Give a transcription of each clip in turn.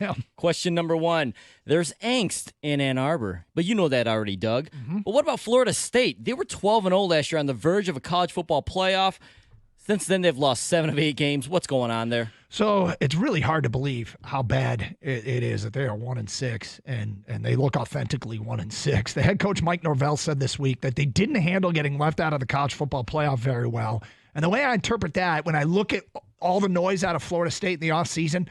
Yeah. Question number 1. There's angst in Ann Arbor, but you know that already, Doug. Mm-hmm. But what about Florida State? They were 12-0 last year, on the verge of a college football playoff. Since then, they've lost 7 of 8 games. What's going on there? So it's really hard to believe how bad it is that they are 1-6 and they look authentically 1-6. The head coach Mike Norvell said this week that they didn't handle getting left out of the college football playoff very well. And the way I interpret that, when I look at all the noise out of Florida State in the offseason,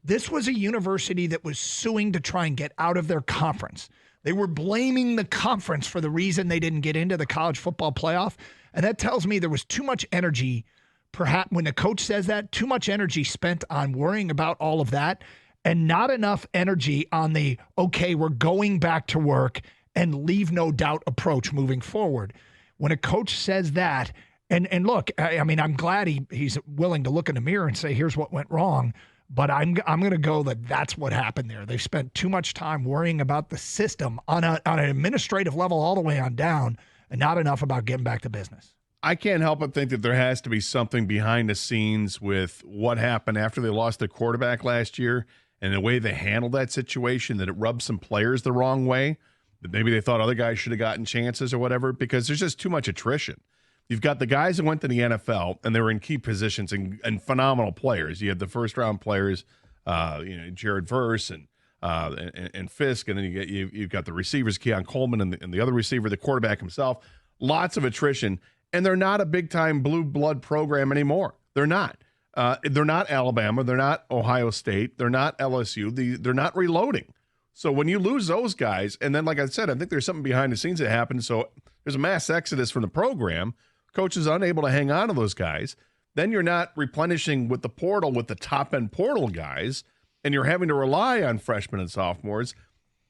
this was a university that was suing to try and get out of their conference. They were blaming the conference for the reason they didn't get into the college football playoff. And that tells me there was too much energy, perhaps when the coach says that, too much energy spent on worrying about all of that and not enough energy on the, okay, we're going back to work and leave no doubt approach moving forward. When a coach says that, and look, I mean, I'm glad he's willing to look in the mirror and say, here's what went wrong. But I'm going to go that that's what happened there. They've spent too much time worrying about the system on an administrative level all the way on down and not enough about getting back to business. I can't help but think that there has to be something behind the scenes with what happened after they lost their quarterback last year and the way they handled that situation, that it rubbed some players the wrong way, that maybe they thought other guys should have gotten chances or whatever, because there's just too much attrition. You've got the guys that went to the NFL, and they were in key positions and phenomenal players. You had the first-round players, Jared Verse and Fisk, and then you've got the receivers, Keon Coleman, and the other receiver, the quarterback himself. Lots of attrition, and they're not a big-time blue blood program anymore. They're not. They're not Alabama. They're not Ohio State. They're not LSU. They're not reloading. So when you lose those guys, and then, like I said, I think there's something behind the scenes that happened. So there's a mass exodus from the program. Coach is unable to hang on to those guys. Then you're not replenishing with the portal with the top-end portal guys, and you're having to rely on freshmen and sophomores.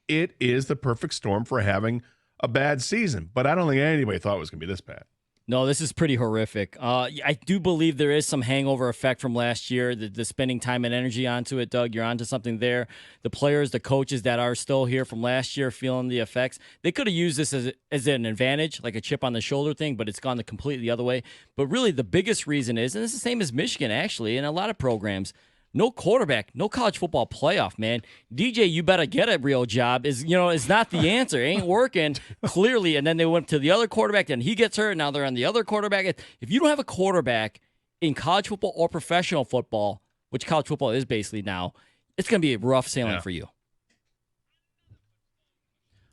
It is the perfect storm for having a bad season. But I don't think anybody thought it was going to be this bad. No, this is pretty horrific. I do believe there is some hangover effect from last year, the spending time and energy onto it, Doug. You're onto something there. The players, the coaches that are still here from last year feeling the effects, they could have used this as an advantage, like a chip on the shoulder thing, but it's gone the completely other way. But really the biggest reason is, and it's the same as Michigan actually, and a lot of programs, no quarterback, no college football playoff, man. DJ, you better get a real job is not the answer. It ain't working, clearly. And then they went to the other quarterback, and he gets hurt, and now they're on the other quarterback. If you don't have a quarterback in college football or professional football, which college football is basically now, it's going to be a rough sailing for you.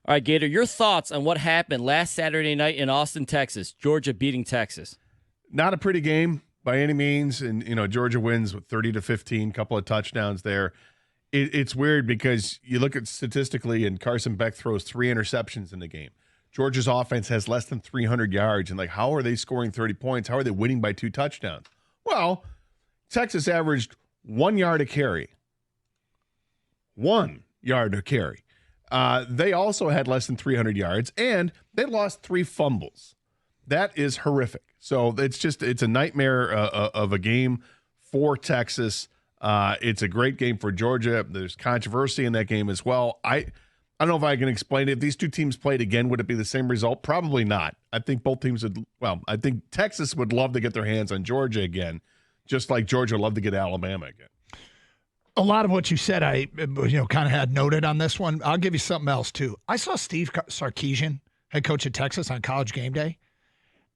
All right, Gator, your thoughts on what happened last Saturday night in Austin, Texas, Georgia beating Texas. Not a pretty game by any means, and Georgia wins with 30-15, couple of touchdowns there. It's weird because you look at statistically, and Carson Beck throws 3 interceptions in the game. Georgia's offense has less than 300 yards, and how are they scoring 30 points? How are they winning by 2 touchdowns? Well, Texas averaged 1 yard a carry. 1 yard a carry. They also had less than 300 yards, and they lost 3 fumbles. That is horrific. So it's a nightmare of a game for Texas. It's a great game for Georgia. There's controversy in that game as well. I don't know if I can explain it. If these two teams played again, would it be the same result? Probably not. I think both teams I think Texas would love to get their hands on Georgia again, just like Georgia would love to get Alabama again. A lot of what you said, I kind of had noted on this one. I'll give you something else, too. I saw Steve Sarkisian, head coach at Texas, on College Game Day.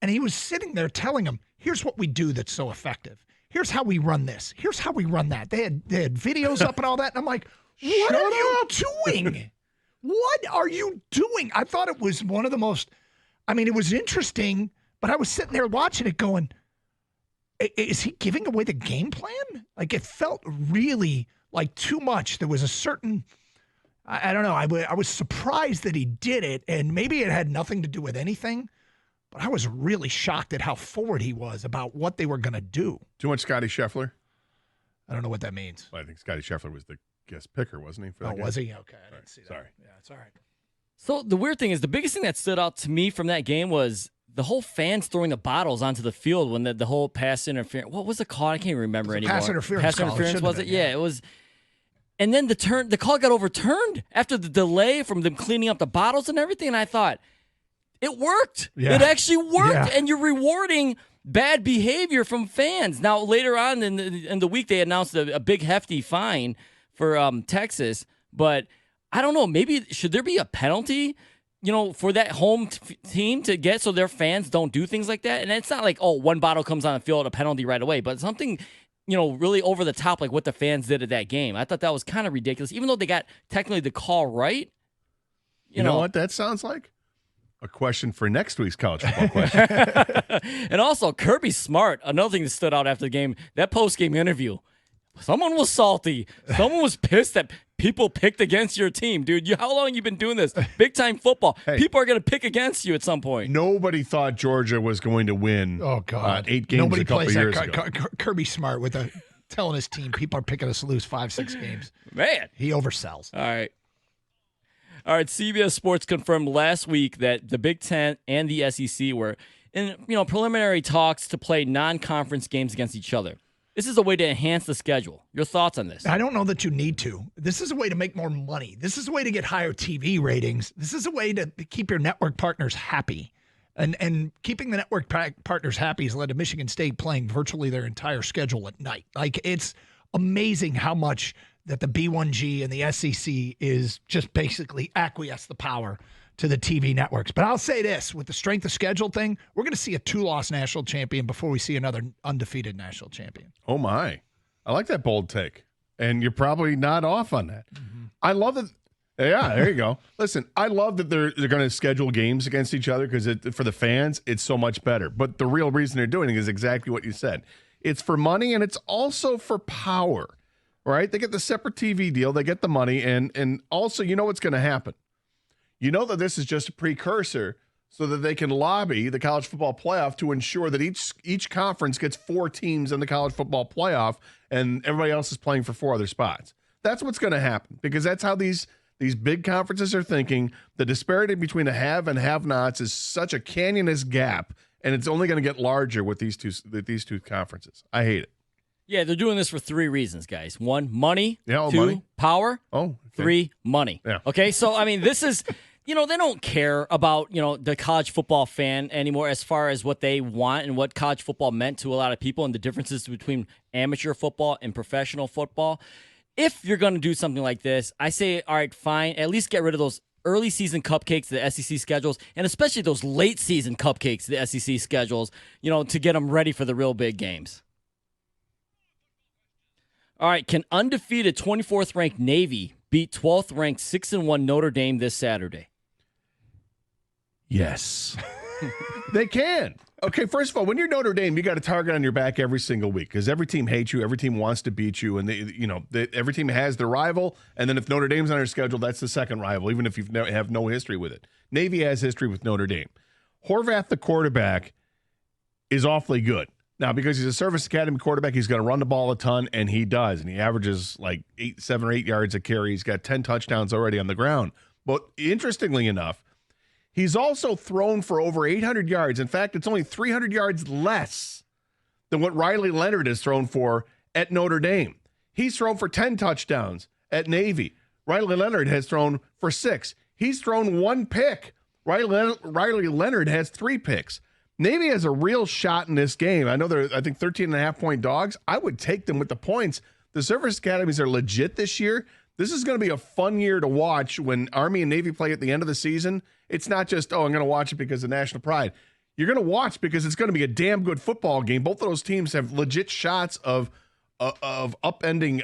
And he was sitting there telling them, here's what we do that's so effective. Here's how we run this. Here's how we run that. They had videos up and all that. And I'm like, what are you doing? What are you doing? I thought it was one of the most, it was interesting, but I was sitting there watching it going, is he giving away the game plan? Like, it felt really like too much. There was a certain, I don't know. I was surprised that he did it, and maybe it had nothing to do with anything. But I was really shocked at how forward he was about what they were going to do. Too much Scotty Scheffler? I don't know what that means. Well, I think Scotty Scheffler was the guest picker, wasn't he? Was he? Okay, I didn't see that. Sorry. Yeah, it's all right. So the weird thing is, the biggest thing that stood out to me from that game was the whole fans throwing the bottles onto the field when the whole pass interference. What was the call? I can't even remember anymore. Pass interference. Pass interference, was it? Yeah, it was. And then the call got overturned after the delay from them cleaning up the bottles and everything. And I thought, it worked. Yeah. It actually worked, and you're rewarding bad behavior from fans. Now, later on in the week, they announced a big, hefty fine Texas, but I don't know. Maybe should there be a penalty, for that home team to get so their fans don't do things like that? And it's not like, one bottle comes on the field, a penalty right away, but something, really over the top like what the fans did at that game. I thought that was kind of ridiculous, even though they got technically the call right. You know what that sounds like? A question for next week's college football question. And also, Kirby Smart, another thing that stood out after the game, that post-game interview. Someone was salty. Someone was pissed that people picked against your team. Dude, how long have you been doing this? Big-time football. Hey, people are going to pick against you at some point. Nobody thought Georgia was going to win 8 games a couple years ago. Kirby Smart with telling his team people are picking us to lose 5-6 games. Man. He oversells. All right, CBS Sports confirmed last week that the Big Ten and the SEC were in preliminary talks to play non-conference games against each other. This is a way to enhance the schedule. Your thoughts on this? I don't know that you need to. This is a way to make more money. This is a way to get higher TV ratings. This is a way to keep your network partners happy. And keeping the network partners happy has led to Michigan State playing virtually their entire schedule at night. Like, it's amazing how much that the B1G and the SEC is just basically acquiesce the power to the TV networks. But I'll say this, with the strength of schedule thing, we're going to see a 2-loss national champion before we see another undefeated national champion. Oh, my. I like that bold take. And you're probably not off on that. Mm-hmm. I love that. Yeah, there you go. Listen, I love that they're going to schedule games against each other because for the fans, it's so much better. But the real reason they're doing it is exactly what you said. It's for money, and it's also for power. Right? They get the separate TV deal. They get the money. And also, you know what's going to happen. You know that this is just a precursor so that they can lobby the college football playoff to ensure that each conference gets 4 teams in the college football playoff and everybody else is playing for 4 other spots. That's what's going to happen because that's how these big conferences are thinking. The disparity between the have and have-nots is such a canyonous gap, and it's only going to get larger with these two conferences. I hate it. Yeah, they're doing this for 3 reasons, guys. 1, money. Yeah, 2, money. Power. Okay. 3, money. Yeah. Okay, so, I mean, this is, they don't care about, the college football fan anymore as far as what they want and what college football meant to a lot of people and the differences between amateur football and professional football. If you're going to do something like this, I say, all right, fine, at least get rid of those early season cupcakes, the SEC schedules, and especially those late season cupcakes, the SEC schedules, to get them ready for the real big games. All right, can undefeated 24th-ranked Navy beat 12th-ranked 6-1 Notre Dame this Saturday? Yes. They can. Okay, first of all, when you're Notre Dame, you got a target on your back every single week because every team hates you, every team wants to beat you, and every team has their rival, and then if Notre Dame's on their schedule, that's the second rival, even if you have no history with it. Navy has history with Notre Dame. Horvath, the quarterback, is awfully good. Now, because he's a Service Academy quarterback, he's going to run the ball a ton, and he does. And he averages like 7 or 8 yards a carry. He's got 10 touchdowns already on the ground. But interestingly enough, he's also thrown for over 800 yards. In fact, it's only 300 yards less than what Riley Leonard has thrown for at Notre Dame. He's thrown for 10 touchdowns at Navy. Riley Leonard has thrown for 6. He's thrown 1 pick. Riley Leonard has 3 picks. Navy has a real shot in this game. I know they're, 13.5-point dogs. I would take them with the points. The Service Academies are legit this year. This is going to be a fun year to watch when Army and Navy play at the end of the season. It's not just, I'm going to watch it because of national pride. You're going to watch because it's going to be a damn good football game. Both of those teams have legit shots of upending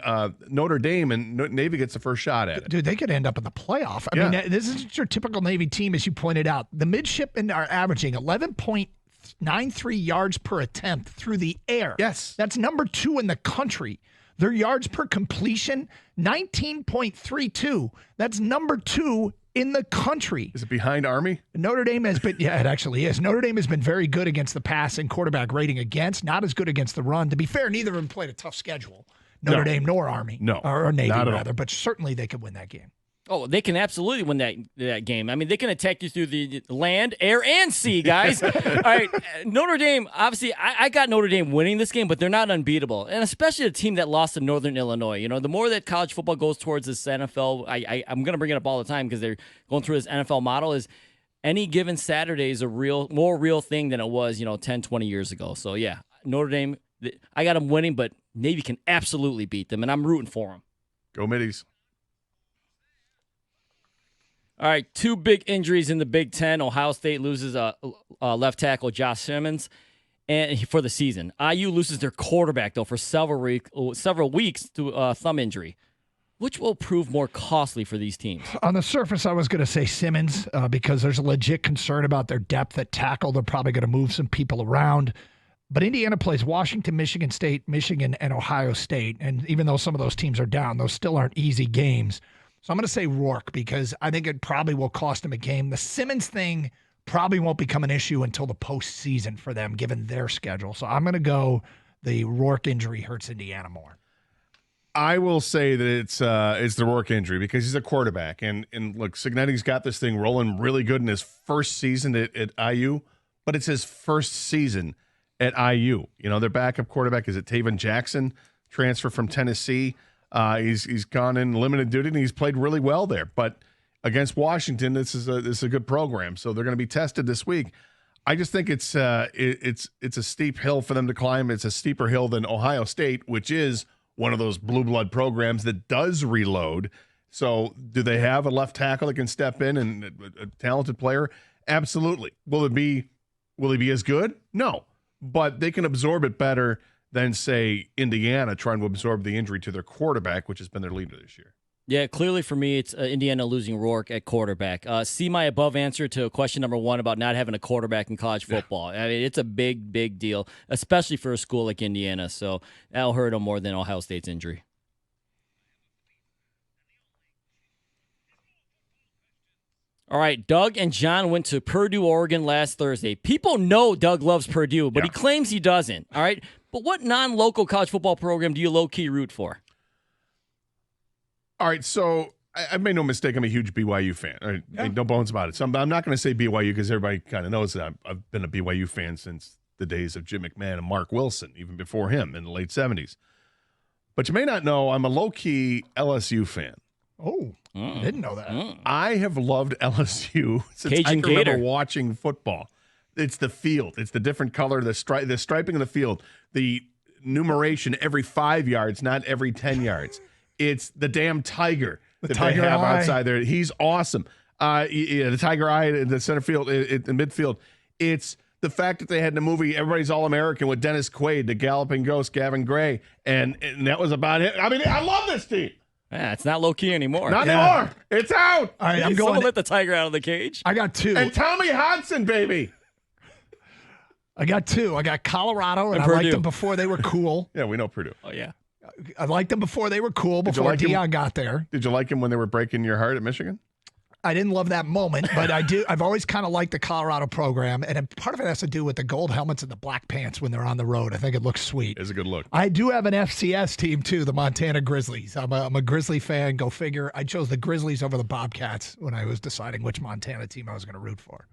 Notre Dame, and Navy gets the first shot at it. Dude, they could end up in the playoff. I mean, this is your typical Navy team, as you pointed out. The midshipmen are averaging 11.93 yards per attempt through the air. Yes. That's number 2 in the country. Their yards per completion, 19.32. That's number 2 in the country. Is it behind Army? Notre Dame has been, yeah, it actually is. Notre Dame has been very good against the pass and quarterback rating against, not as good against the run. To be fair, neither of them played a tough schedule. Notre Dame nor Army. No. Or Navy, rather, but certainly they could win that game. Oh, they can absolutely win that game. I mean, they can attack you through the land, air, and sea, guys. All right, Notre Dame, obviously, I got Notre Dame winning this game, but they're not unbeatable, and especially a team that lost to Northern Illinois. The more that college football goes towards this NFL, I'm going to bring it up all the time because they're going through this NFL model, is any given Saturday is a more real thing than it was, 10, 20 years ago. So, yeah, Notre Dame, I got them winning, but Navy can absolutely beat them, and I'm rooting for them. Go Middies. All right, two big injuries in the Big Ten. Ohio State loses left tackle Josh Simmons and for the season. IU loses their quarterback, though, for several weeks to a thumb injury. Which will prove more costly for these teams? On the surface, I was going to say Simmons because there's a legit concern about their depth at tackle. They're probably going to move some people around. But Indiana plays Washington, Michigan State, Michigan, and Ohio State. And even though some of those teams are down, those still aren't easy games. So I'm going to say Rourke because I think it probably will cost him a game. The Simmons thing probably won't become an issue until the postseason for them, given their schedule. So I'm going to go the Rourke injury hurts Indiana more. I will say that it's the Rourke injury because he's a quarterback. And look, Cignetti's got this thing rolling really good in his first season at IU, but it's his first season at IU. You know, their backup quarterback is Taven Jackson, transfer from Tennessee. He's gone in limited duty and he's played really well there. But against Washington, this is a good program, so they're going to be tested this week. I just think it's a steep hill for them to climb. It's a steeper hill than Ohio State, which is one of those blue blood programs that does reload. So do they have a left tackle that can step in and a talented player? Absolutely. Will he be as good? No. But they can absorb it better than, say, Indiana trying to absorb the injury to their quarterback, which has been their leader this year. Yeah, clearly for me, it's Indiana losing Rourke at quarterback. See my above answer to question number one about not having a quarterback in college football. I mean, it's a big, big deal, especially for a school like Indiana. So that'll hurt them more than Ohio State's injury. All right, Doug and John went to Purdue, Oregon last Thursday. People know Doug loves Purdue, but he claims he doesn't. All right, but what non-local college football program do you low-key root for? All right, so I made no mistake. I'm a huge BYU fan. All right, no bones about it. So I'm not going to say BYU because everybody kind of knows that I've been a BYU fan since the days of Jim McMahon and Mark Wilson, even before him in the late 70s. But you may not know I'm a low-key LSU fan. Oh, I didn't know that. I have loved LSU since Cajun I can remember Gator. watching football. It's the field. It's the different color, the striping of the field, the numeration every 5 yards, not every 10 yards. It's the damn tiger that they have outside there. He's awesome. The tiger eye in the center field, in the midfield. It's the fact that they had in the movie Everybody's All-American with Dennis Quaid, the galloping ghost, Gavin Gray, and that was about it. I mean, I love this team. Yeah, it's not low-key anymore. Not anymore. It's out. All right, I'm Someone going. let the tiger out of the cage. I got two. And Tommy Hodson, baby. I got two. I got Colorado, and I Purdue. liked them before they were cool. Yeah, we know Purdue. Oh, yeah. I liked them before they were cool, before like him? Deion got there. Did you like him when they were breaking your heart at Michigan? I didn't love that moment, but I do. I've always kind of liked the Colorado program, and part of it has to do with the gold helmets and the black pants when they're on the road. I think it looks sweet. It's a good look. I do have an FCS team too, the Montana Grizzlies. I'm a Grizzly fan. Go figure. I chose the Grizzlies over the Bobcats when I was deciding which Montana team I was going to root for.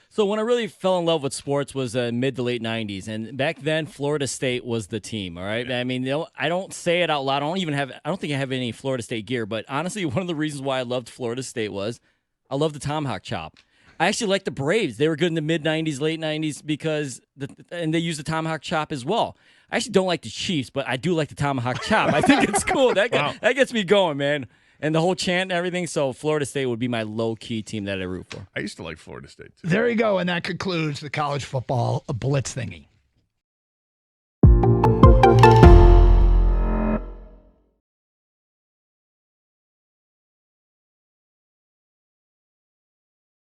So when I really fell in love with sports was mid to late 90s, and back then Florida State was the team. All right, I mean, I don't say it out loud. I don't think I have any Florida State gear. But honestly, one of the reasons why I loved Florida State was I loved the tomahawk chop. I actually liked the Braves. They were good in the mid 90s, late 90s because and they used the tomahawk chop as well. I actually don't like the Chiefs, but I do like the tomahawk chop. I think it's cool. That gets me going, man. And the whole chant and everything. So Florida State would be my low-key team that I root for. I used to like Florida State, too. There you go, and that concludes the college football blitz thingy.